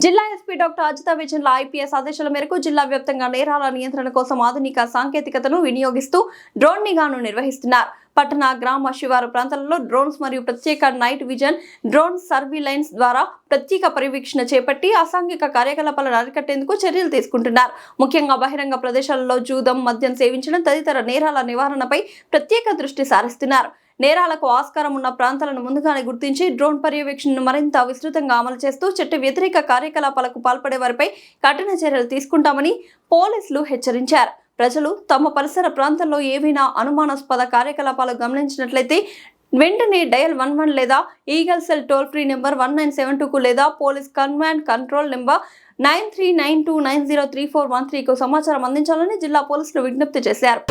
జిల్లా SP doctor Ajitha విజయన్ల IPS ఆదేశాల మేరకు జిల్లా వ్యాప్తంగా నేరాల నియంత్రణ కోసం ఆధునిక సాంకేతికతను వినియోగిస్తూ డ్రోన్ నిఘాను నిర్వహిస్తున్నారు. పట్టణ గ్రామ శివారు ప్రాంతాలలో డ్రోన్స్ మరియు ప్రత్యేక నైట్ విజన్ డ్రోన్ సర్వీలెన్స్ ద్వారా ప్రత్యేక పర్యవేక్షణ చేపట్టి అసాంఘిక కార్యకలాపాలను అరికట్టేందుకు చర్యలు తీసుకుంటున్నారు. ముఖ్యంగా బహిరంగ ప్రదేశాలలో జూదం, మద్యం సేవించడం తదితర నేరాల నివారణపై ప్రత్యేక దృష్టి సారిస్తున్నారు. నేరాలకు ఆస్కారం ఉన్న ప్రాంతాలను ముందుగానే గుర్తించి డ్రోన్ పర్యవేక్షణను మరింత విస్తృతంగా అమలు చేస్తూ చట్ట వ్యతిరేక కార్యకలాపాలకు పాల్పడే వారిపై కఠిన చర్యలు తీసుకుంటామని పోలీసులు హెచ్చరించారు. ప్రజలు తమ పరిసర ప్రాంతాల్లో ఏవైనా అనుమానాస్పద కార్యకలాపాలు గమనించినట్లయితే వెంటనే డయల్ 11 లేదా eagle cell toll free number 1972కు లేదా పోలీస్ కమాండ్ కంట్రోల్ నెంబర్ 9392903413కు సమాచారం అందించాలని జిల్లా పోలీసులు విజ్ఞప్తి చేశారు.